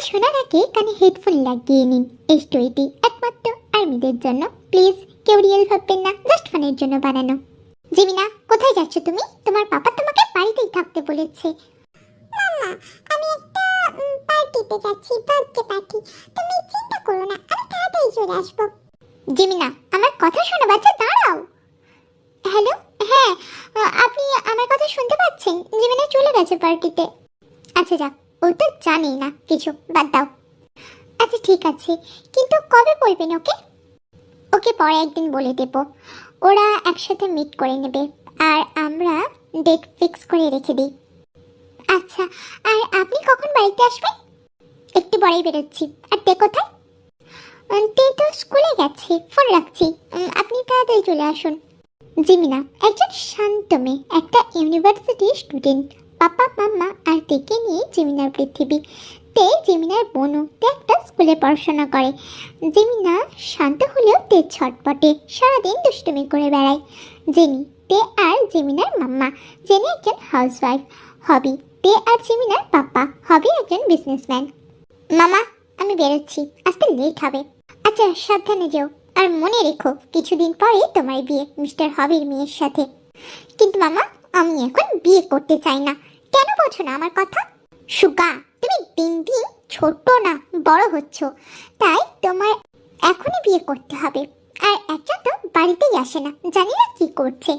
শোনার আগে কানে হেডফোন লাগিয়ে নিন। এই স্টোরিটি একমাত্র আর্মিদের জন্য। প্লিজ কেউ রিয়েল ভাববেন না, জাস্ট ফানের জন্য বানানো। জিমিনা, কোথায় যাচ্ছ তুমি? তোমার পাপা তোমাকে বাড়িতেই থাকতে বলেছে। মামা, আমি একটা পার্টিতে যাচ্ছি, বার্থডে পার্টি। তুমি চিন্তা করো না, আমি তাড়াতাড়ি চলে আসবো। জিমিনা, আমার কথা শোনো বাচ্চা, দাঁড়াও। হ্যালো, হ্যাঁ, আপনি আমার কথা শুনতে পাচ্ছেন? জিমিনা চলে গেছে পার্টিতে। আচ্ছা যাক, ও তো জানেই না কিছু, বাদ দাও। আচ্ছা ঠিক আছে, কিন্তু কবে বলবেন ওকে? ওকে পরে একদিন বলে দেব। ওরা একসাথে মিট করে নেবে আর আমরা ডেট ফিক্স করে রেখে দিই। আচ্ছা, আর আপনি কখন বাড়িতে আসবেন? একটু পরেই বেরোচ্ছি। আর তে কোথায়? তে তো স্কুলে গেছে, ফোন রাখছি। আপনি তাড়াতাড়ি চলে আসুন। জিমিনা একজন শান্ত মেয়ে, একটা ইউনিভার্সিটি স্টুডেন্ট। পাপা মাম্মা আর তেকে নিয়ে জিমিনার পৃথিবী। তে জিমিনার বোনও, তে একটা স্কুলে পড়াশোনা করে। জিমিনা শান্ত হলেও তে ছটপটে, সারাদিন দুষ্টুমি করে বেড়ায়। জেনি, তে আর জিমিনার মাম্মা। জেনি একজন হাউসওয়াইফ। হবি, তে আর জিমিনার পাপা। হবি একজন বিজনেসম্যান। মামা, আমি বেরোচ্ছি, আজকে লেট হবে। আচ্ছা সাবধানে যেও, আর মনে রেখো কিছুদিন পরে তোমার বিয়ে মিস্টার হবির মেয়ের সাথে। কিন্তু মামা, আমি এখন বিয়ে করতে চাই না। কেন বোঝো না আমার কথা? সুগা, তুমি দিন দিন ছোট না বড় হচ্ছ, তাই তোমার এখনই বিয়ে করতে হবে। আর একটা তো বাড়িতেই আসে না, জানি না কি করছে।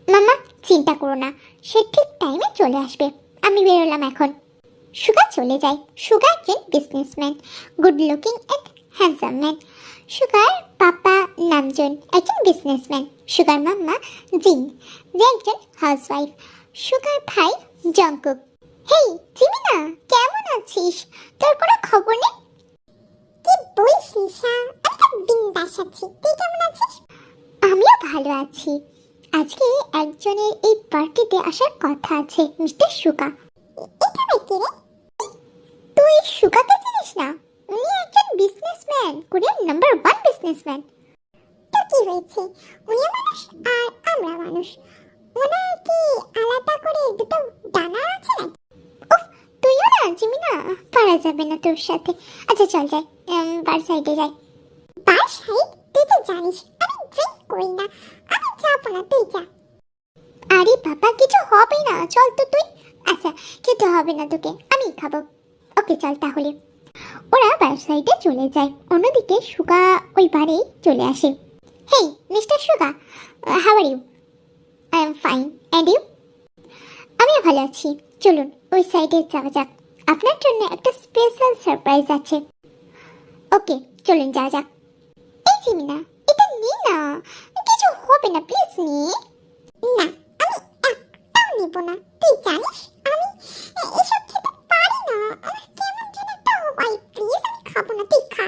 মামা চিন্তা করো না, সে ঠিক টাইমে চলে আসবে। আমি বেরোলাম এখন। সুগা চলে যায়। সুগা একজন businessman, good looking and handsome man. Sugar papa Namjoon, একজন বিজনেসম্যান। সুগার মাম্মা জিন, যে একজন হাউসওয়াইফ। সুগার ভাই জঙ্কুক। হেই জিমিনা, কেমন আছিস? তোর কোনো খবর নেই? কি বলছিস? আমি তো বিন্দাস আছি, তুই কেমন আছিস? আমিও ভালো আছি। আজকে একজনের এই পার্টিতে আসার কথা আছে, মিস্টার সুগা। এটা আবার কে রে? তুই সুগাকে চিনিস না? উনি একজন বিজনেসম্যান, কোরিয়ার নাম্বার 1 বিজনেসম্যান। তো কি হয়েছে? উনি মানুষ আর আমরা মানুষ, ওনার কি আলাদা করে দুটো ডানা আছে নাকি? উফ, তুইও না জিমিনা, পারা যাবে না তোর সাথে। আচ্ছা চল যাই, বার সাইডে যাই। বার সাইড? তুই তো জানিস আমি ড্রিঙ্ক করি না, আমি যাবো না, তুই যা। আরে বাবা, কিছু হবে না, চল তো তুই। আচ্ছা, খেতে হবে না তোকে, আমি খাবো। ওকে চল তাহলে। ওরা বার সাইডে চলে যায়। অন্যদিকে সুগা ওই বারেই চলে আসে। Hey mister Suga, how are you? I am fine, and you? আমিও ভালো আছি। চলুন ওই সাইডে যাওয়া যাক, আপনার জন্য একটা স্পেশাল সারপ্রাইজ আছে। ওকে চলুন যাওয়া যাক। এই জিমিনা, এটা নে না, কিছু হবে না, প্লিজ নে। না, আমি একটাও নিব না, তুই জানিস আমি এসব খেতে পারি না, আমার কেমন যেন একটা হয়। প্লিজ, আমি খাবো না, তুই খা।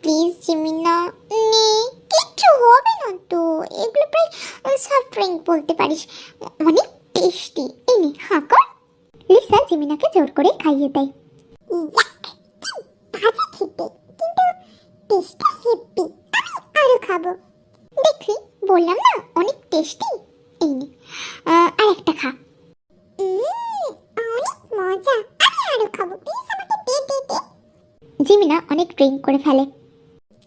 প্লিজ জিমিনা, নে, কিচ্ছু হবে না তো। এগুলো প্রায় সফট ড্রিঙ্ক বলতে পারিস, অনেক টেস্টি। এই নে, হাঁ কর। লিসা জিমিনাকে জোর করে খাইয়ে দেয়। ইয়াক, কি বাজে খেতে, কিন্তু টেস্টটা হেব্বি, আমি আরো খাবো। দেখলি, বললাম না অনেক টেস্টি। এই নে, আর একটা খা। অনেক মজা, আমি আরো খাবো, প্লিজ আমাকে দে দে দে। জিমিনা অনেক ড্রিঙ্ক করে ফেলে।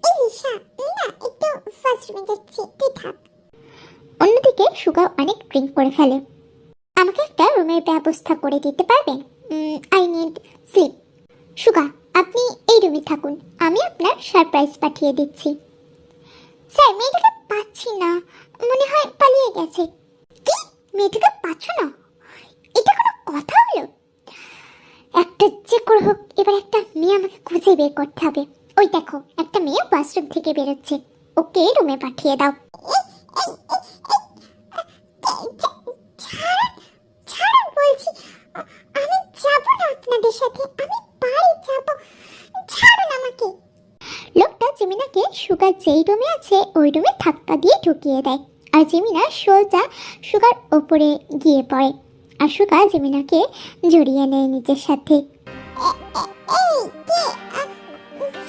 এই লিসা, না একটু ফার্স্ট রুমে যাচ্ছি, তুই থাক। অন্যদিকে সুগা অনেক ড্রিঙ্ক করে ফেলে। আমাকে একটা রুমের ব্যবস্থা করে দিতে পারবেন? I need sleep. সুগা, আপনি এই রুমে থাকুন, আমি আপনার সারপ্রাইজ পাঠিয়ে দিচ্ছি। স্যার, মেয়েটাকে পাচ্ছি না, মনে হয় পালিয়ে গেছে। কি, মেয়েটাকে পাচ্ছ না? এটা কোনো কথা হলো? একটা যে করে হোক, এবার একটা মেয়ে আমাকে খুঁজে বের করতে হবে। ওই দেখো, একটা মেয়ে বাথরুম থেকে বেরোচ্ছে, ওকে রুমে পাঠিয়ে দাও। ছাড়ুন, ছাড়ুন বলছি, আমি যাবো না আপনাদের সাথে, আমি বাড়ি যাবো, ছাড়ুন আমাকে। লোকটা জিমিনাকে সুগার যেই রুমে আছে ওই রুমে ধাক্কা দিয়ে ঢুকিয়ে দেয়, আর জিমিনা সোজা সুগার ওপরে গিয়ে পড়ে, আর সুগা জিমিনাকে জড়িয়ে নেয় নিজের সাথে। এই কে?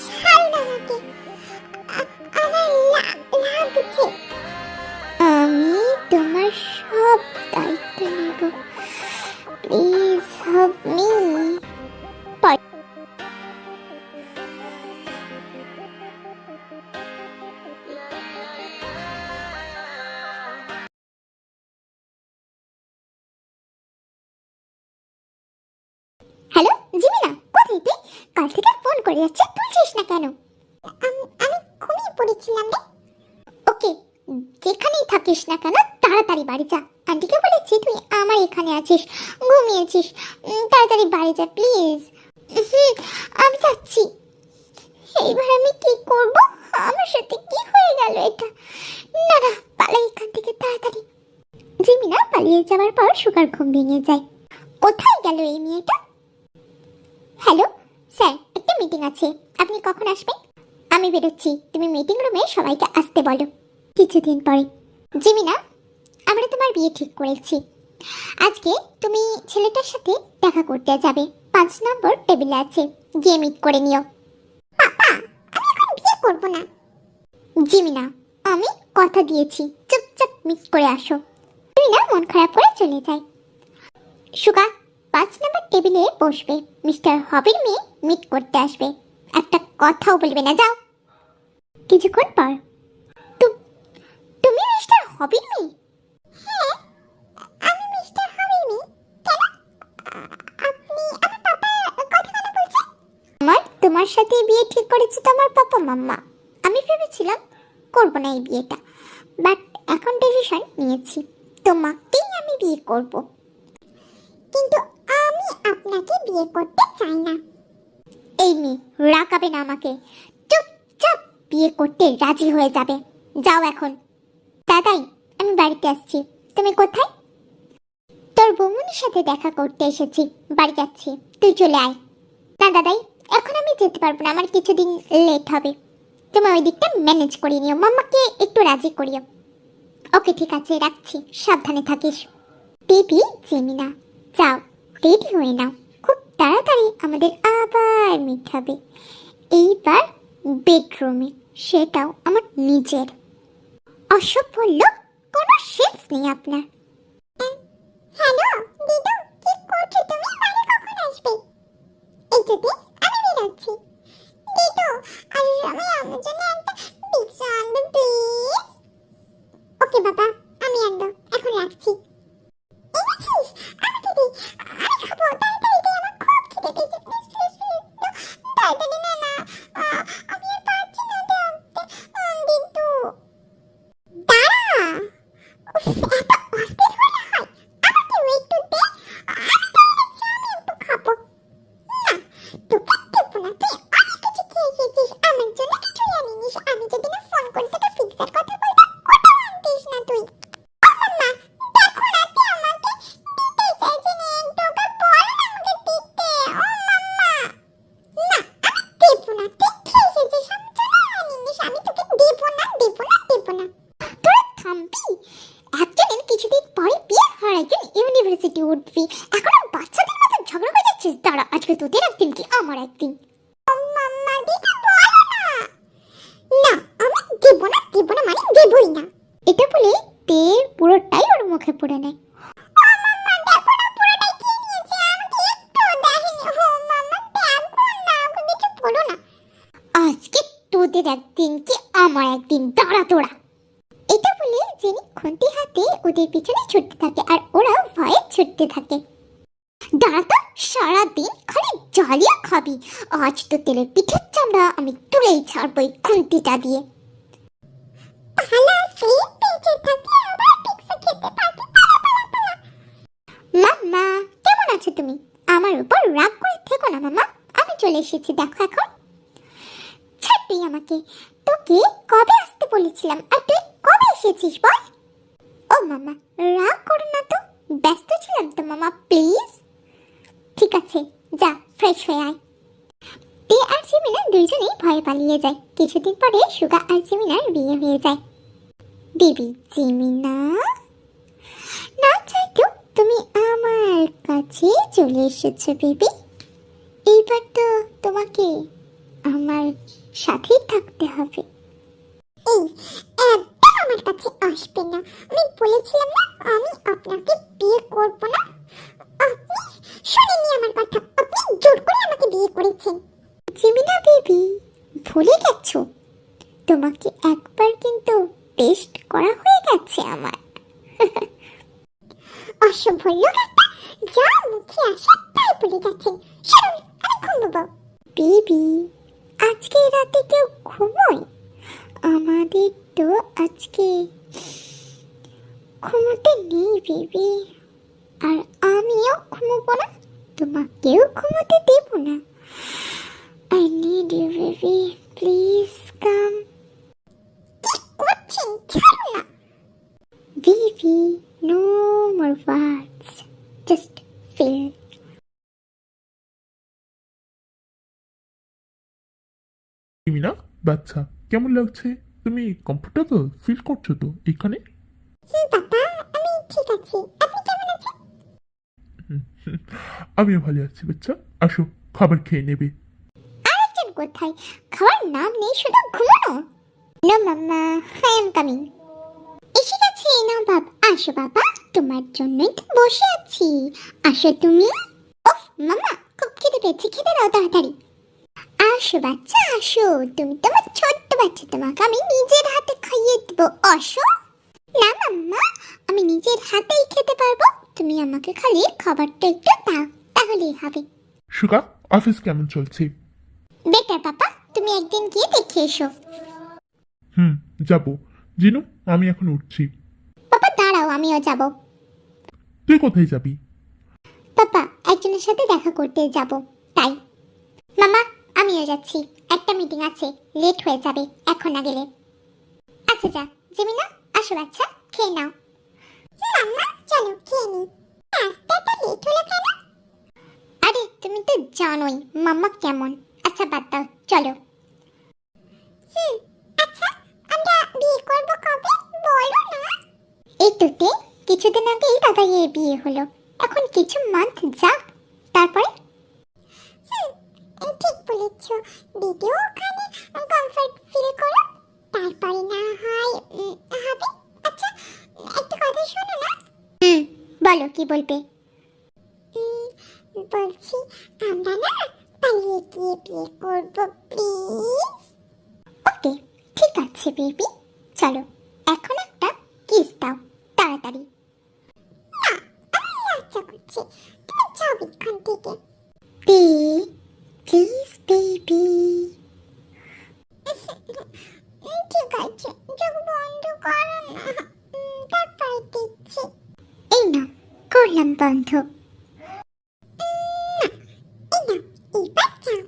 ছাড়ুন আমাকে, আমার লাগছে। আমি তোমার সব দায়িত্ব নেব, প্লিজ হেল্প মি। হ্যালো জিমিনা, কোথায় তুই? কাল থেকে ফোন করে যাচ্ছে, তুলছিস না কেন? আমি ঘুমিয়ে পড়েছিলাম রে। ওকে, যেখানেই থাকিস না কেন তাড়াতাড়ি বাড়ি যা। আন্টিকে বলেছি তুই আমার এখানে আছিস, ঘুমিয়েছিস। তাড়াতাড়ি বাড়ি যা প্লিজ। আমি যাচ্ছি। এইবার আমি কি করব? আমার সাথে কি হয়ে গেল এটা? না না, পালাই এখান থেকে তাড়াতাড়ি। জিমিনা পালিয়ে যাওয়ার পর সুগার ঘুম ভেঙে যায়। কোথায় গেল এই মেয়েটা? হ্যালো স্যার, একটা মিটিং আছে, আপনি কখন আসবেন? আমি বেরোচ্ছি, তুমি মিটিং রুমে সবাইকে আসতে বলো। কিছুদিন পরে। জিমিনা, আমরা তোমার বিয়ে ঠিক করেছি। আজকে তুমি ছেলেটার সাথে দেখা করতে যাবে, 5 নম্বর টেবিলে আছে, গিয়ে মিট করে নিও। পাপা, আমি এখন বিয়ে করব না। জিমিনা, আমি কথা দিয়েছি, চুপচাপ মিট করে আসো। জিমিনা মন খারাপ করে চলে যায়। সুগা 5 নম্বর টেবিলে বসবে, মিস্টার হবির মেয়ে মিট করতে আসবে, একটা কথাও বলবে না, যাও। কিছুক্ষণ পর। তুমি মিস্টার হবির মেয়ে? হ্যাঁ, আমি মিস্টার হবির মেয়ে। কেন? আপনি আমার পাপার কথা কেন বলছেন? তোমার সাথে বিয়ে ঠিক করেছে তোমার পাপা মাম্মা। আমি ভেবেছিলাম করব না এই বিয়েটা, বাট এখন ডিসিশন নিয়েছি, তোমাকেই আমি বিয়ে করব। কিন্তু আমি আপনাকে বিয়ে করতে চাই না। এই মেয়ে রাগাবে না আমাকে, চুপচাপ বিয়ে করতে রাজি হয়ে যাবে, যাও এখন। দাদাই, আমি বাড়িতে আসছি। তুমি কোথায়? তোর বৌমনির সাথে দেখা করতে এসেছি, বাড়ি যাচ্ছি, তুই চলে আয়। না দাদাই, এখন আমি যেতে পারবো না, আমার কিছুদিন লেট হবে। তুমি ওই দিকটা ম্যানেজ করিয়ে নিও, মাম্মাকে একটু রাজি করিও। ওকে ঠিক আছে, রাখছি, সাবধানে থাকিস। বেবি জিমিনা, যাও রেডি হয়ে নাও, খুব তাড়াতাড়ি আমাদের আবার মিট হবে। এইবার বেডরুমে, সেটাও আমার নিজের। অসভ্য লোক, কোনো সেন্স নেই আপনার। হ্যালো দিদু, কি করছো তুমি? বাড়ি কখন আসবে? এই যদি আমি বেরোচ্ছি। দিদু, আজ সময় আমার জন্য একটা পিৎজা আনবে প্লিজ। ওকে বাবা, আমি আনবো, এখন রাখছি। এনেছিস? আমাকে দে, আমি খাবো। তাড়াতাড়ি দে, আমার খুব খিদে পেয়েছে। প্লিজ প্লিজ প্লিজ, তাড়াতাড়ি নে না। আমি আর পারছি না ওটা আনতে। দিদু দাঁড়া। উফ, এত অস্থির হলে হয়? আমাকে একটু দে, আমি তো এনেছি, আমি একটু খাবো। না, তোকে দেবো না, তুই অনেক কিছু খেয়ে এসেছিস, আমার জন্য কিছুই আনিনিস। আমি যদি না ফোন করে তোকে পিৎজার কথা বলতাম, ওটাও আনতিস না তুই। ও মাম্মা, দেখো না, তুই আমাকে দিতে চাইছি না, একটু ওকে বল না আমাকে দিতে। ও মাম্মা, না আমি দেবো না, তুই খেয়ে এসেছিস, আমার জন্য আনিনিস, আমি তোকে দেবো না দেবো না দেবো না। তোরা থামবি? একজনের কিছুদিন পরে বিয়ে, আর একজন ইউনিভার্সিটি উঠবি, এখনো বাচ্চাদের মতো ঝগড়া হয়ে যাচ্ছিস। দাঁড়া, আজকে তোদের একদিন কি আমার একদিন। ও মাম্মা, দিতে বলো না। না, আমি দেবো না দেবো না মানে দেবই না। এটা বলে তেল পুরোটাই ওর মুখে পড়ে নেয়। ও মাম্মা, দেখো না, পুরোটাই খেয়ে নিয়েছে, আমাকে একটু দেখেনি। ও মাম্মা, দেখো না, ওকে কিছু বলো না। আজকে তোদের একদিন কি আমার একদিন, দাঁড়া তোরা। এটা বলে জেনি খুন্তি হাতে ওদের পিছনে ছুটতে থাকে, আর ওরা ভয়ে ছুটতে থাকে। দাঁড়া তো, সারাদিন খালি জ্বালিয়ে খাবি, আজ তো তেলের পিঠের চামড়া আমি তুলেই ছাড়বো এই খুন্তিটা দিয়ে। পালা, সেই বেঁচে থাকলে আবার পিৎজা খেতে পারবি। পালা পালা পালা। মাম্মা, কেমন আছো তুমি? আমার উপর রাগ করে থেকো না মামা, আমি চলে এসেছি, দেখো এখন। ছাড়বি আমাকে? তোকে কবে আসতে বলেছিলাম, আর তুই কবে এসেছিস বল? ও মামা, রাগ করো না তো, ব্যস্ত ছিলাম তো মামা, প্লিজ। ঠিক আছে, যা ফ্রেশ হয়ে আয়। তে আর জিমিনা দুইজনেই ভয়ে পালিয়ে যায়। কিছুদিন পরে সুগা আর জিমিনার বিয়ে হয়ে যায়। বেবি জিমিনা, না চাইতো তুমি আমার কাছে চলে এসেছো বেবি। এইবার তো তোমাকে আমার সাথেই থাকতে হবে। এই, একদম আমার কাছে আসবে না। আমি বলেছিলাম না আমি আপনাকে বিয়ে করব না। আপনি শুনেননি আমার কথা, আপনি জোর করে আমাকে বিয়ে করেছেন। জিমিনা বেবি, ভুলে গেছো? তোমাকে একবার কিন্তু টেস্ট করা হয়ে গেছে আমার। অসভ্য লোক একটা, যা মুখে আসে তাই বলে যাচ্ছেন। সরুন, আমি ঘুমবো। বেবি, আজকে রাতে কেউ ঘুমোয়? আমাদের তো আজকে ঘুমোতে নেই বেবি, আর আমিও ঘুমোবো না, তোমাকেও ঘুমোতে দেব না। I need you baby, please come. কি করছেন? ছাড়ুন না। Baby, no more words, just feel. Meena, বাচ্চা কেমন লাগছে? তুমি কমফোর্টেবল ফিল করছো তো এখানে? বাবা, আমি ঠিক আছি। আপনি কেমন আছেন? আমিও ভালো আছি বাচ্চা, আসো খাবার খেয়ে নেবে। আরেকজন কোথায়? খাওয়ার নাম নেই, শুধু ঘুমানো। No mama, I am coming. এসে গেছে না বাবা, আসো বাবা, তোমার জন্যই তো বসে আছি, আসো তুমি। ওহ মাম্মা, খুব খিদে পেয়েছে, খেতে দাও তাড়াতাড়ি। আসো বাচ্চা আসো, তুমি তোমার ছোট্ট বাচ্চা, তোমাকে আমি নিজের হাতে খাইয়ে দেবো, আসো। না মাম্মা, আমি নিজের হাতেই খেতে পারবো, তুমি আমাকে খালি খাবারটা একটু দাও, তাহলেই হবে। সুগা, অফিস কেমন চলছে? বেটার পাপা, তুমি একদিন গিয়ে দেখে এসো। যাবো। জিনু, আমি এখন উঠছি। পাপা দাঁড়াও, আমিও যাব। তুই কোথায় যাবি? পাপা, একজনের সাথে দেখা করতে যাব, তাই। মামা, আমিও যাচ্ছি, একটা মিটিং আছে, লেট হয়ে যাবে এখন না গেলে। আচ্ছা যা, জিমিনা, আসো বাচ্চা, খেয়ে নাও। মাম্মা, চলো খেয়ে নিই। আজকে এত লেট হলো কেন? আরে তুমি তো জানোই মাম্মা কেমন। আচ্ছা বাদ দাও, চলো। আচ্ছা, আমরা বিয়ে করবো কবে? বলো না। এই তো কিছুদিন আগেই দাদাইয়ের বিয়ে হলো, এখন কিছু মান্থ যাক, তারপরে। ঠিক বলেছ। দ্বিতীয় ওখানে কমফর্ট ফিল করো, তারপরে না হয় হবে। আচ্ছা, একটা কথা শোনো না। বলো, কি বলবে? বলছি, আমরা না পালিয়ে গিয়ে বিয়ে করবো, প্লিজ। ওকে, ঠিক আছে বেবি, চলো এখন একটা কিস দাও তাড়াতাড়ি। না, আমার লজ্জা করছে। তুমি যাও এখান থেকে। Please baby. ঠিক আছে, চোখ বন্ধ করো না, তারপরে দিচ্ছি। এই না, করলাম বন্ধ। এই না, এইবার যাও।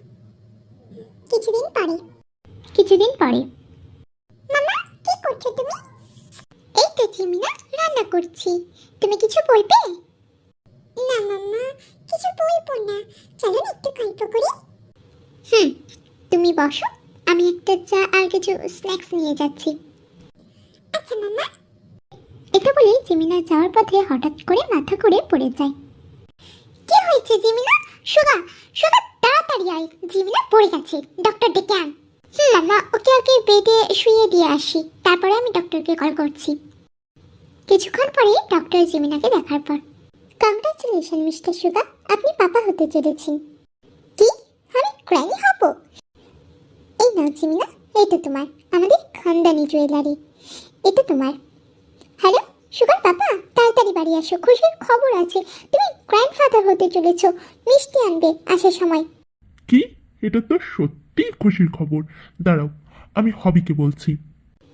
কিছুদিন পরে। মামা, কি করছো তুমি? এই তো জিমিনা, রান্না করছি, তুমি কিছু বলবে? না মাম্মা, কিছু বলবো না। চলো না একটু গল্প করি। তুমি বসো, আমি একটা চা আর কিছু স্ন্যাক্স নিয়ে যাচ্ছি। আচ্ছা মাম্মা। এটা বলে জিমিনা যাওয়ার পথে হঠাৎ করে মাথা করে পড়ে যায়। কি হয়েছে জিমিনা? সুগা, সুগা তাড়াতাড়ি আয়, জিমিনা পড়ে গেছে, ডক্টর ডেকে আন। মামা, ওকে বেডে শুয়ে দিয়ে আসি, তারপরে আমি ডক্টরকে কল করছি। কিছুক্ষণ পরে ডক্টর জিমিনাকে দেখার পর, কংগ্রাচুলেশন মিস্টার সুগা, আপনি পাপা হতে চলেছেন। কি, আমি গ্র্যানি হব? এই নাও জিমিনা, এই তো তোমার আমাদের খানদানি জুয়েলারি, এটা তোমার। হ্যালো সুগার পাপা, তাড়াতাড়ি বাড়ি আসো, খুশির খবর আছে, তুমি গ্র্যান্ডফাদার হতে চলেছো, মিষ্টি আনবে আসার সময়। কি? এটা তো সত্যি খুশির খবর। দাঁড়াও, আমি হবিকে বলছি।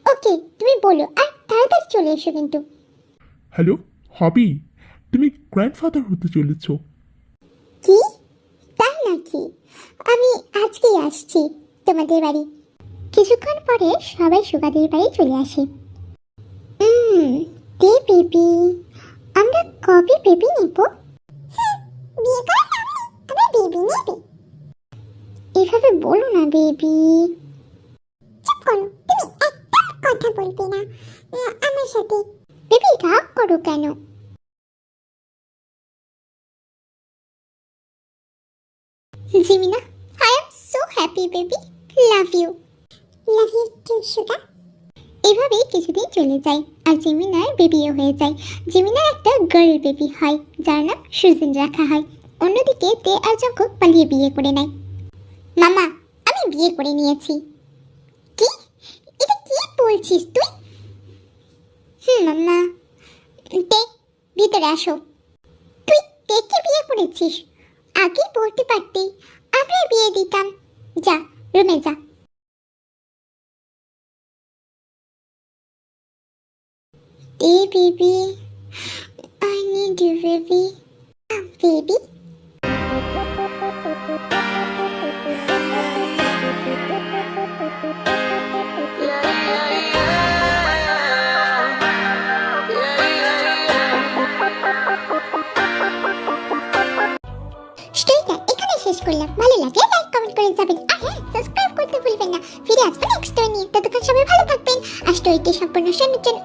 ওকে, তুমি বলো, আর তাড়াতাড়ি চলে এসো কিন্তু। হ্যালো হবি, তুমি গ্র্যান্ডফাদার হতে চলেছো। কি, তাই নাকি? আমি আজকেই আসছি তোমাদের বাড়ি। কিছুক্ষণ পরে সবাই সুগাদের বাড়ি চলে আসে। দে বেবি, আমরা কবে বেবি নেব? বিয়ে করার নাম নেই, আমরা বেবি নেবে। এভাবে বলো না বেবি। চুপ করো, তুমি একটা কথা বলবে না আমার সাথে। বেবি রাগ করো কেন? জিমিনা, I am so happy baby, love you. Love you too Suga. এভাবেই কিছুদিন চলে যায় আর জিমিনার বেবিও হয়ে যায়। জিমিনার একটা গার্ল বেবি হয়, যার নাম সুজিন রাখা হয়। অন্যদিকে তে আর জঙ্কুক পালিয়ে বিয়ে করে নেয়। মামা, আমি বিয়ে করে নিয়েছি। কি, এটা কি বলছিস তুই? মাম্মা। তে, ভিতরে আসো। তুই তেকে বিয়ে করেছিস? আগেই বলতে পারতি, আমরা বিয়ে দিতাম। যা রুমে যা। Hey baby, I need you baby. Baby. স্টোরিটা এখানে শেষ করলাম। ভালো লাগলে লাইক কমেন্ট করে যাবেন, আর হ্যাঁ সাবস্ক্রাইব করতে ভুলবেন না। ফিরে আসবো নেক্সট স্টোরি নিয়ে। ততক্ষণ সবাই ভালো থাকবেন আর স্টোরিটি সম্পূর্ণ শোনার জন্য